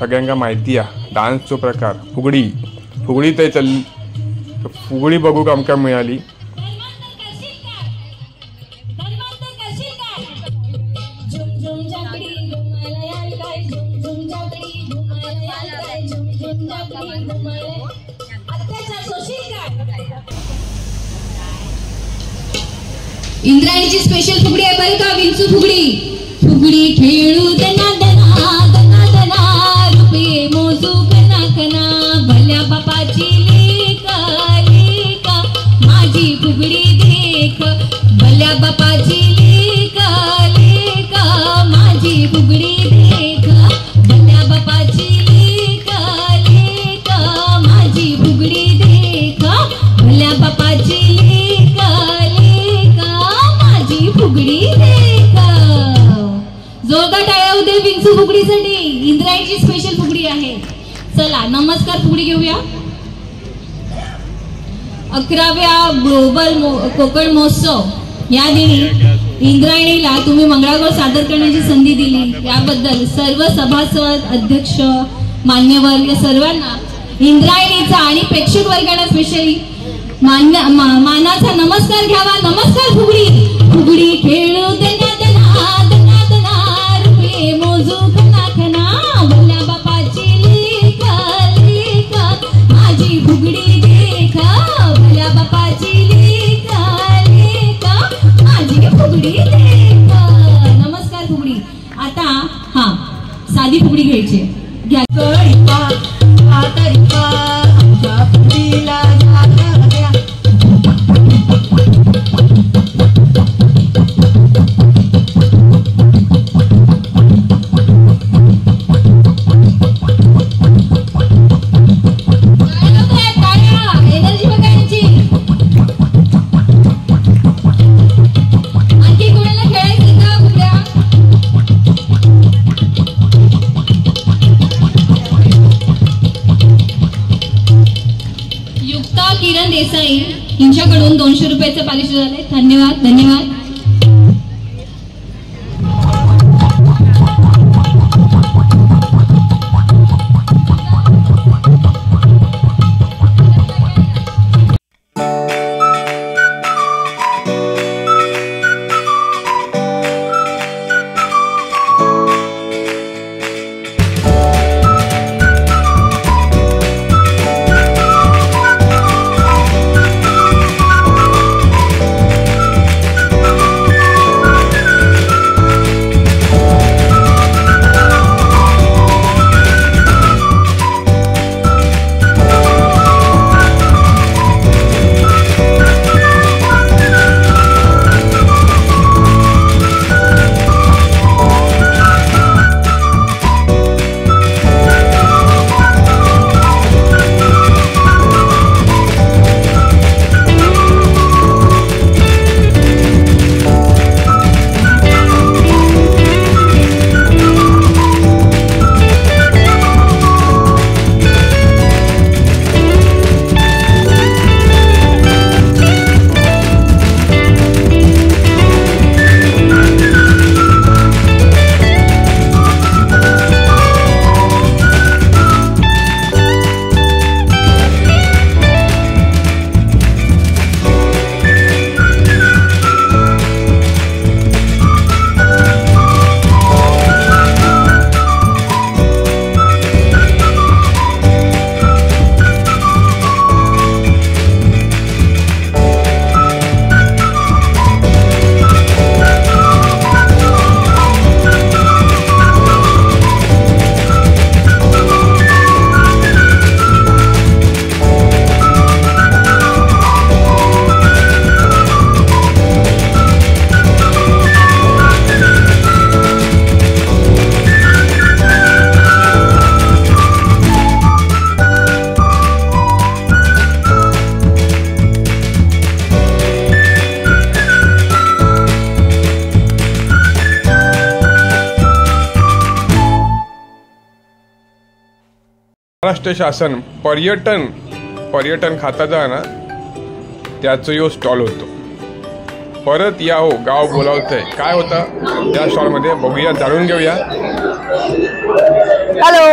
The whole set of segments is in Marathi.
सगळ्यांना माहिती आहे डान्सचो प्रकार फुगडी फुगडी ते चल्ली फुगडी बघूक आमकां मिळाली। इंद्रायणीची स्पेशल फुगडी आहे बरं का, विंचू फुगडी। फुगडी खेळू दना दना दना दना, रुपये मोजू कना कना, भल्या बापाची लेक लेक माझी फुगडी देख, भल्या बापाची लेक लेक माझी फुगडी देख, भल्या बापाची लेक लेक माझी फुगडी देख, भल्या बापाची लेक लेक माझी फुगडी देख। जोरदार टाळ्या होऊ दे विंचू फुगडीसाठी। इंद्रायणीची स्पेशल फुगडी आहे। चला नमस्कार फुगडी घेऊया। 11व्या ग्लोबल कोकण महोत्सव या दिनी इंद्रायणीला तुम्ही मंगळागौर सादर करण्याची संधी दिली याबद्दल सर्व सभासद अध्यक्ष मान्यवर या सर्वांना इंद्रायणीचा आणि प्रेक्षक वर्गाला स्पेशली मानाचा नमस्कार घ्यावा। नमस्कार फुगडी फुगडी खेळू दना दना दना दना, रुपये मोजू खना खना, भल्या बापाची लेक लेक माझी फुगडी देख, भल्या बापाची लेक लेक माझी फुगडी देख। नमस्कार फुगडी। आता हा साधी फुगडी घ्यायची घ्या। किरण देसाई यांच्याकडून 200 रुपयाचं पारितोषिक झाले। धन्यवाद धन्यवाद। महाराष्ट्र शासन पर्यटन खात्याचा ना त्याचा यो स्टॉल होतो। परत या हो गाव बोलावतंय. काय होतं त्या स्टॉलमध्ये बघूया, जाणून घेऊया. Hello,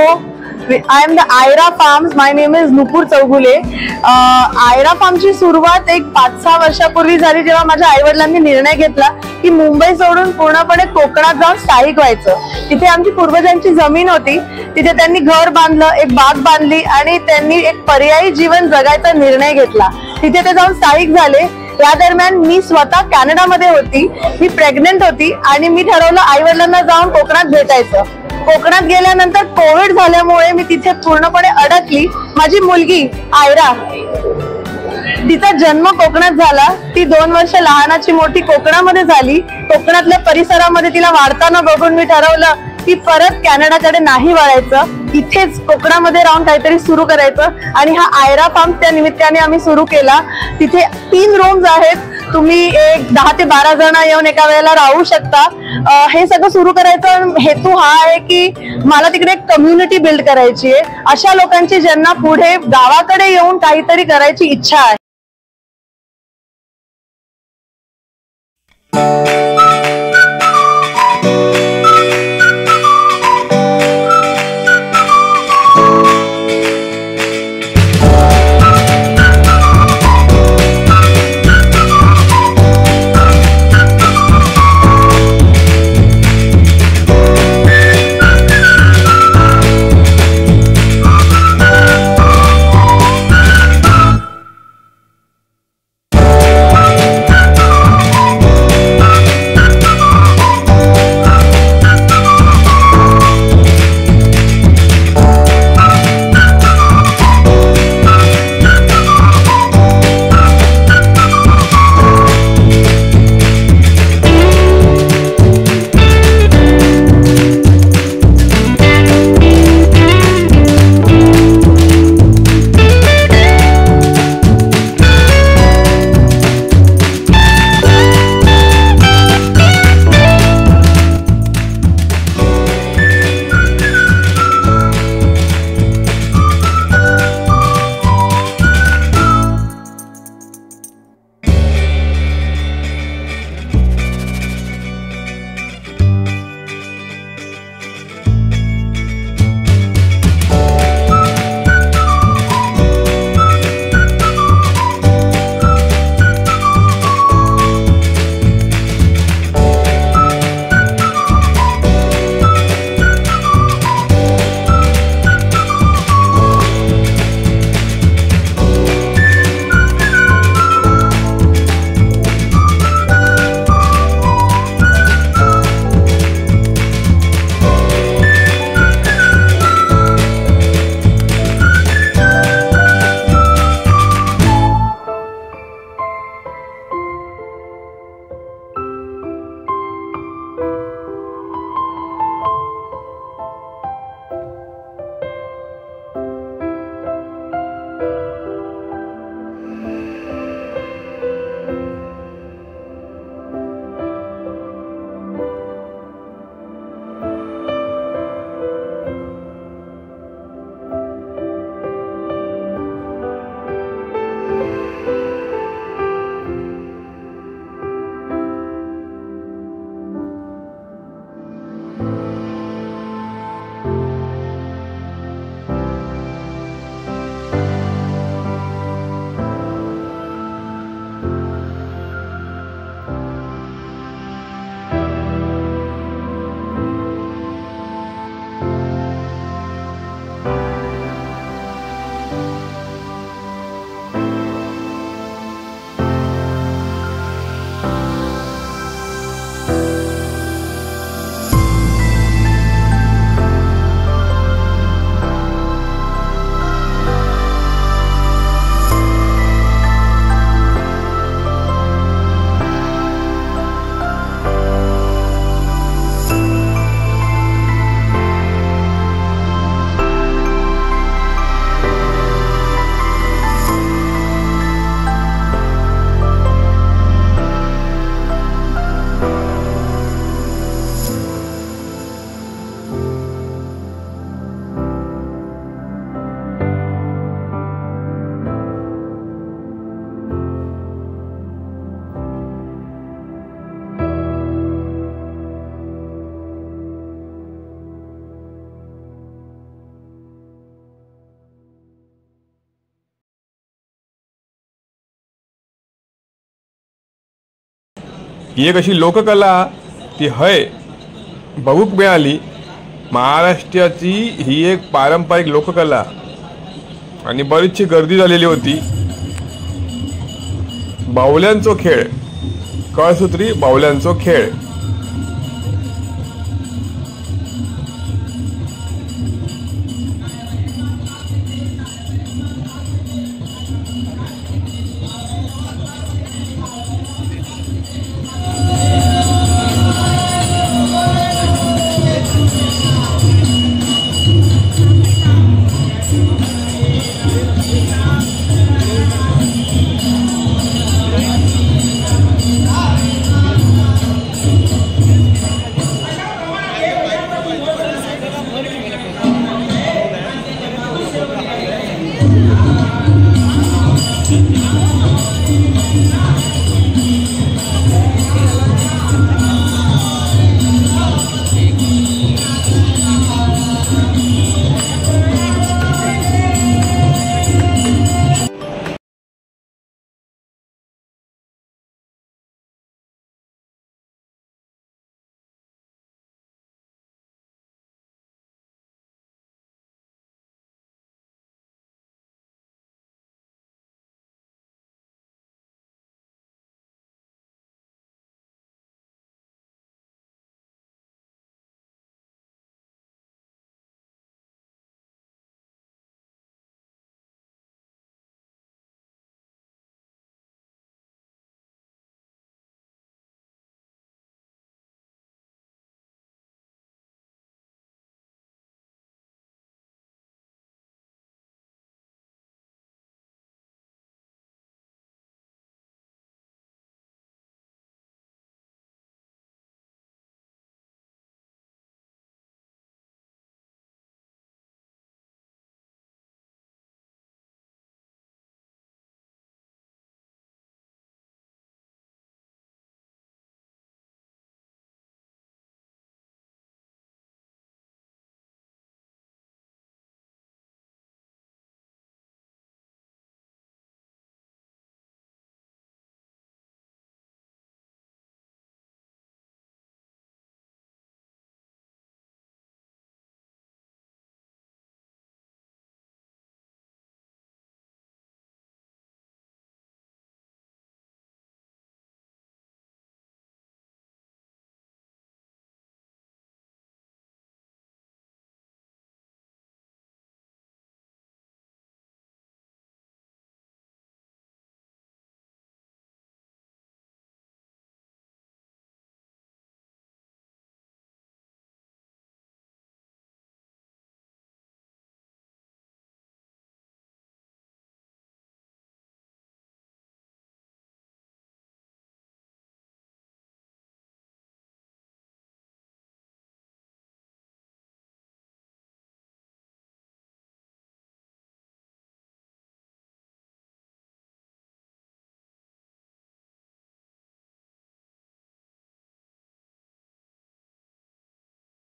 I am the Aira Farms. My name is Nupur Chowgule. आयरा फार्मची सुरुवात एक 5-6 वर्षापूर्वी झाली, जेव्हा माझ्या आईवडिलांनी निर्णय घेतला की मुंबई सोडून पूर्णपणे कोकणात जाऊन स्थायिक व्हायचं. तिथे आमची पूर्वजांची जमीन होती, तिथे त्यांनी घर बांधलं, एक बाग बांधली आणि त्यांनी एक पर्यायी जीवन जगायचा निर्णय घेतला. तिथे ते जाऊन स्थायिक झाले. या दरम्यान मी स्वतः कॅनडामध्ये होती, मी प्रेग्नेंट होती आणि मी ठरवलं आईवडिलांना जाऊन कोकणात भेटायचं. कोकणात गेल्यानंतर कोविड झाल्यामुळे मी तिथे पूर्णपणे अडकली. माझी मुलगी आयरा, तिचा जन्म कोकणात झाला. ती 2 वर्ष लहानाची मोठी कोकणामध्ये झाली. कोकणातल्या परिसरामध्ये तिला वाढताना बघून मी ठरवलं की परत कॅनडाकडे नाही वळायचं, इथेच कोकणामध्ये राहून काहीतरी सुरू करायचं. आणि हा आयरा फार्म त्या निमित्ताने आम्ही सुरू केला. तिथे 3 रूम्स आहेत. तुम्ही एक 10 ते 12 जण येऊन एका वेळेला राहू शकता. हे सगळं सुरू करायचा हेतू हा आहे की मला तिकडे एक कम्युनिटी बिल्ड करायची आहे, अशा लोकांची ज्यांना पुढे गावाकडे येऊन काहीतरी करायची इच्छा आहे. ही एक अशी लोककला ती हय बघूक मिळाली. महाराष्ट्राची ही एक पारंपरिक लोककला आणि बरीचशी गर्दी झालेली होती. बावल्यांचो खेळ, कळसूत्री बावल्यांचो खेळ.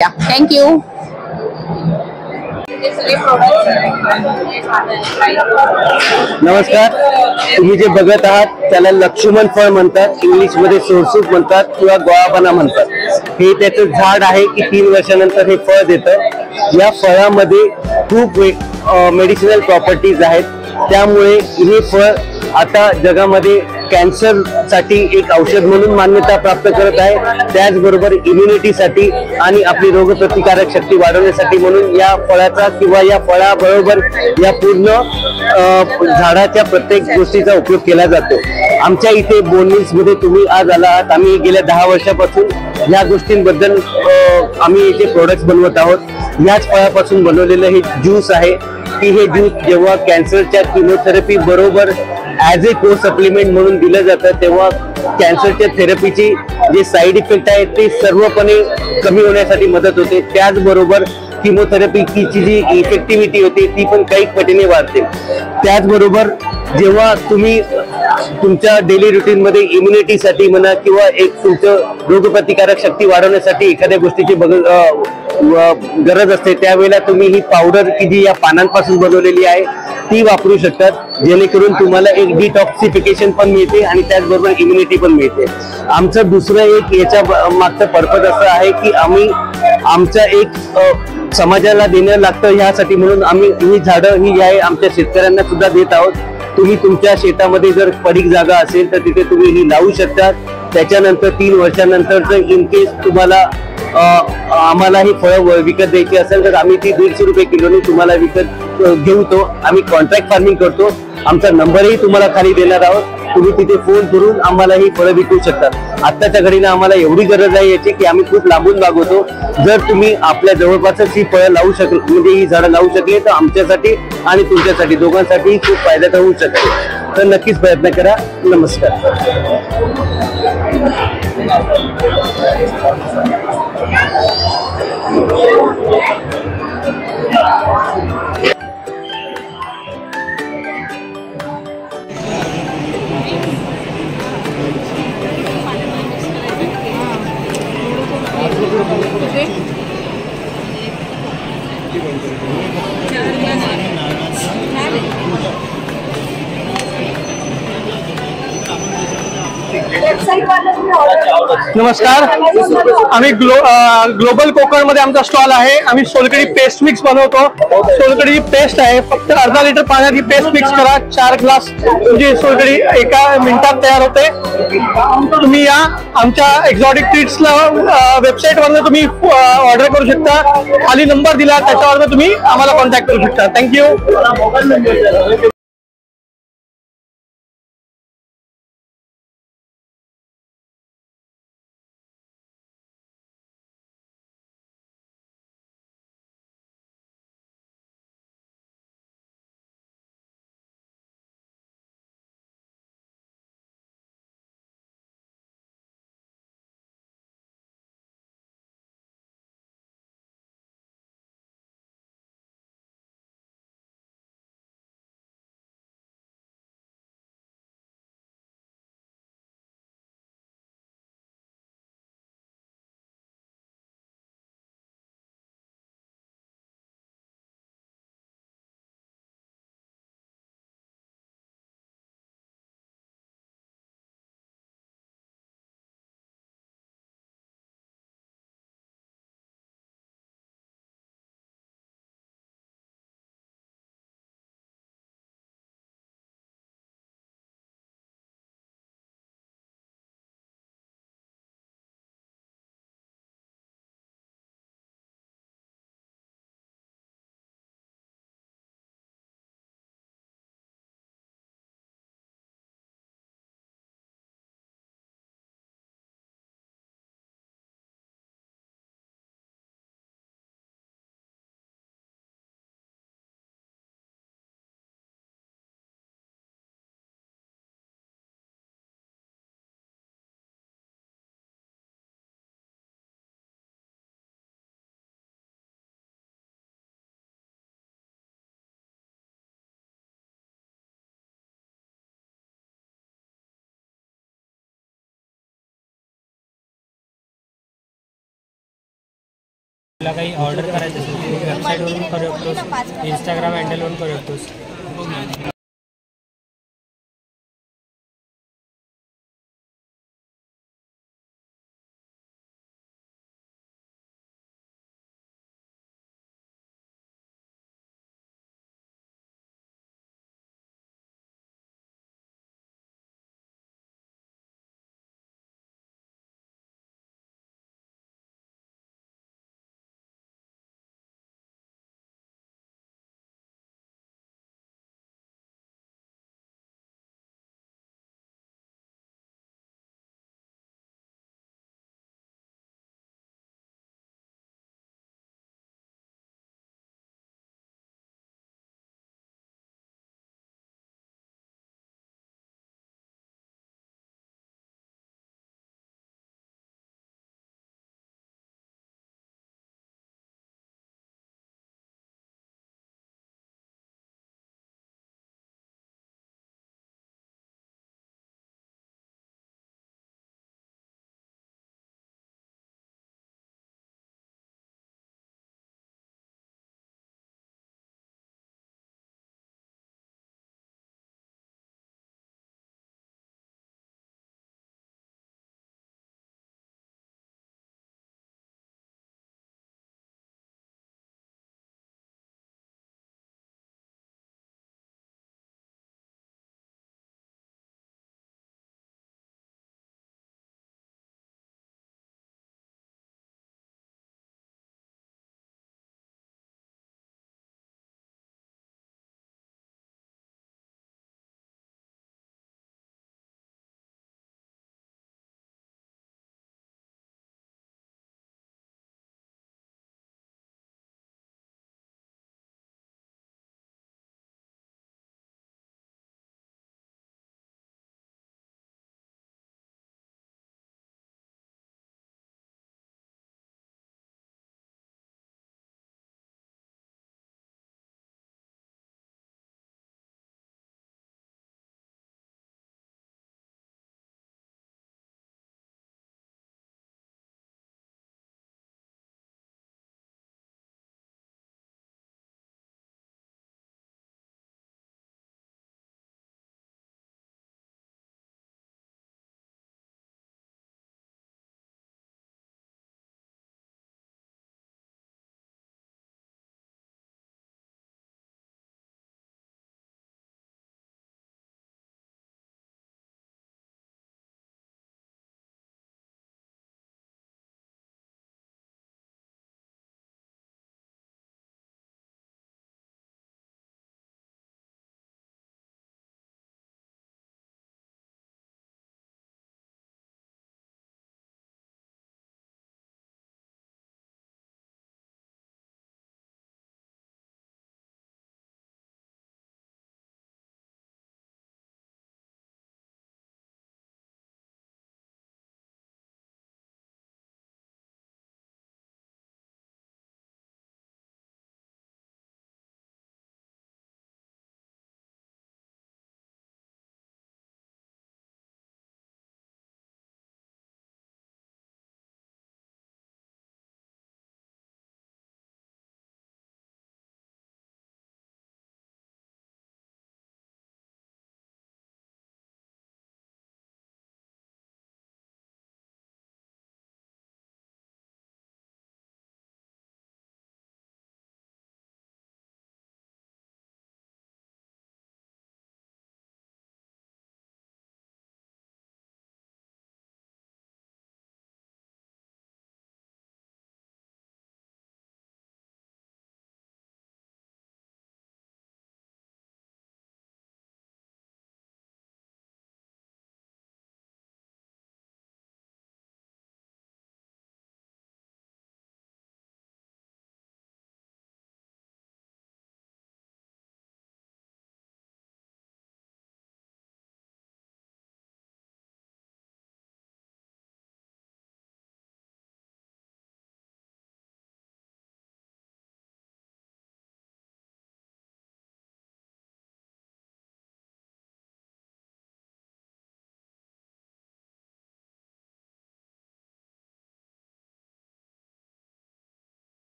Thank you. नमस्कार. तुम्ही जे बघत आहात त्याला लक्ष्मण फळ म्हणतात, इंग्लिश मध्ये सोरसूप म्हणतात किंवा गोळापणा म्हणतात. हे त्याचं झाड आहे की 3 वर्षानंतर हे फळ देतं. या फळामध्ये खूप मेडिसिनल प्रॉपर्टीज आहेत. त्यामुळे हे फळ आता जगामध्ये कॅन्सर साठी एक औषध म्हणून मान्यता प्राप्त करत आहे. त्याचबरोबर इम्युनिटीसाठी आणि आपली रोगप्रतिकारक शक्ती वाढवण्यासाठी म्हणून या फळाचा किंवा या फळाबरोबर या पूर्ण झाडाच्या प्रत्येक गोष्टीचा उपयोग केला जातो. आमच्या इथे बोन मिल्स मध्ये तुम्ही आज आला आहात. आम्ही गेल्या 10 वर्षापासून या गोष्टींबद्दल आम्ही इथे प्रोडक्ट्स बनवत आहोत. याच फळापासून बनवलेलं हे ज्यूस आहे की हे ज्यूस जेव्हा कॅन्सरच्या किमोथेरपी बरोबर ॲज ए को सप्लिमेंट म्हणून दिलं जातं तेव्हा कॅन्सरच्या थेरपीची जे साईड इफेक्ट आहेत ते सर्वपणे कमी होण्यासाठी मदत होते. त्याचबरोबर किमोथेरपीची जी इफेक्टिव्हिटी होती ती पण काही पटीने वाढते. त्याचबरोबर जेव्हा तुम्ही तुमच्या डेली रुटीन मध्ये इम्युनिटीसाठी म्हणा किंवा एक तुमचं रोगप्रतिकारक शक्ती वाढवण्यासाठी एखाद्या गोष्टीची गरज असते त्यावेळेला तुम्ही ही पावडर की जी या पानांपासून बनवलेली आहे ती वापरू शकतात, जेणेकरून तुम्हाला एक डिटॉक्सिफिकेशन पण मिळते आणि त्याचबरोबर इम्युनिटी पण मिळते. आमचं दुसरं एक याच्या मागचं पर्पज असं आहे की आम्ही आमच्या एक समाजाला देणं लागतं ह्यासाठी, म्हणून आम्ही ही झाडं ही आहे आमच्या शेतकऱ्यांना सुद्धा देत आहोत. तुम्ही तुमच्या शेतामध्ये जर पडीक जागा असेल तर तिथे तुम्ही ही लावू शकता. त्याच्यानंतर 3 वर्षानंतर जर इन केस तुम्हाला आम्हाला ही फळं विकत द्यायची असेल तर आम्ही ती 150 रुपये किलोनी तुम्हाला विकत घेऊ. तो आम्ही कॉन्ट्रॅक्ट फार्मिंग करतो. आमचा नंबरही तुम्हाला खाली देणार आहोत. तुम्ही तिथे फोन करून आम्हाला ही फळं विकू शकता. आत्ताच्या घडीला आम्हाला एवढी गरज आहे याची की आम्ही खूप लांबून मागवतो. जर तुम्ही आपल्या जवळपासच ही फळं लावू शकले, म्हणजे ही झाडं लावू शकले, तर आमच्यासाठी आणि तुमच्यासाठी दोघांसाठी खूप फायद्याचं होऊ शकते. तर नक्कीच प्रयत्न करा. नमस्कार. नमस्कार. आम्ही ग्लोबल कोकण मध्ये आमचा स्टॉल आहे. आम्ही सोलकढी पेस्ट मिक्स बनवतो. सोलकढी पेस्ट आहे, फक्त अर्धा लिटर पाण्यात ही पेस्ट मिक्स करा. 4 ग्लास म्हणजे सोलकढी एका मिनिटात तयार होते. तुम्ही या आमच्या एक्झॉटिक ट्रीट्सला वेबसाईट वरनं तुम्ही ऑर्डर करू शकता. खाली नंबर दिला त्याच्यावर तुम्ही आम्हाला कॉन्टॅक्ट करू शकता. थँक्यू. तुला काही ऑर्डर करायचं असेल तर वेबसाईटवरून करू शकतोस, इंस्टाग्राम हँडलवरून करू शकतोस.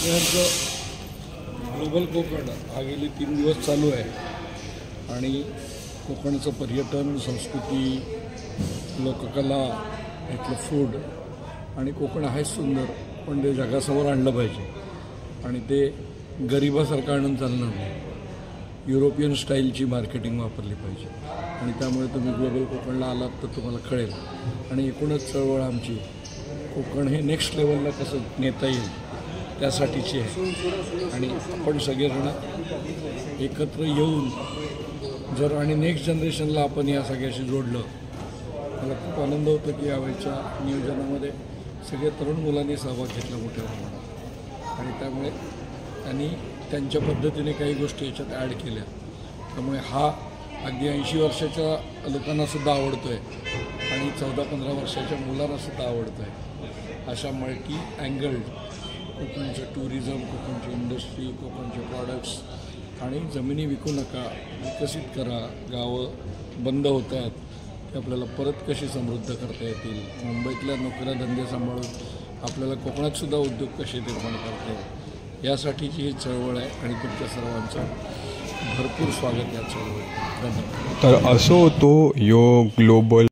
ग्लोबल कोकण हा गेली 3 दिवस चालू आहे आणि कोकणचं पर्यटन, संस्कृती, लोककला, इथलं फूड आणि कोकण आहे सुंदर, पण ते जगासमोर आणलं पाहिजे आणि ते गरिबासारखं आणून चालणार नाही. युरोपियन स्टाईलची मार्केटिंग वापरली पाहिजे आणि त्यामुळे तुम्ही ग्लोबल कोकणला आलात तर तुम्हाला कळेल. आणि एकूणच चळवळ आमची कोकण हे नेक्स्ट लेवलला कसं नेता येईल त्यासाठीची आहे आणि आपण सगळेजण एकत्र येऊन जर आणि नेक्स्ट जनरेशनला आपण या सगळ्याशी जोडलं. मला खूप आनंद होतो की यावेळच्या नियोजनामध्ये सगळ्या तरुण मुलांनी सहभाग घेतला मोठ्या प्रमाणात आणि त्यामुळे त्यांनी त्यांच्या पद्धतीने काही गोष्टी याच्यात ॲड केल्या. त्यामुळे हा अगदी 80 वर्षाच्या लोकांनासुद्धा आवडतो आहे आणि 14-15 वर्षाच्या मुलांनासुद्धा आवडतो आहे. अशा मल्टी अँगल्ड कोकणचं टुरिझम, कोकणची इंडस्ट्री, कोकणचे प्रॉडक्ट्स आणि जमिनी विकू नका, विकसित करा. गावं बंद होतात ते आपल्याला परत कशी समृद्ध करता येतील. मुंबईतल्या नोकऱ्या धंदे सांभाळून आपल्याला कोकणातसुद्धा उद्योग कसे निर्माण करता येईल यासाठीची ही चळवळ आहे आणि तुमच्या सर्वांचं भरपूर स्वागत या चळवळीत. धन्यवाद. तर असो तो यो ग्लोबल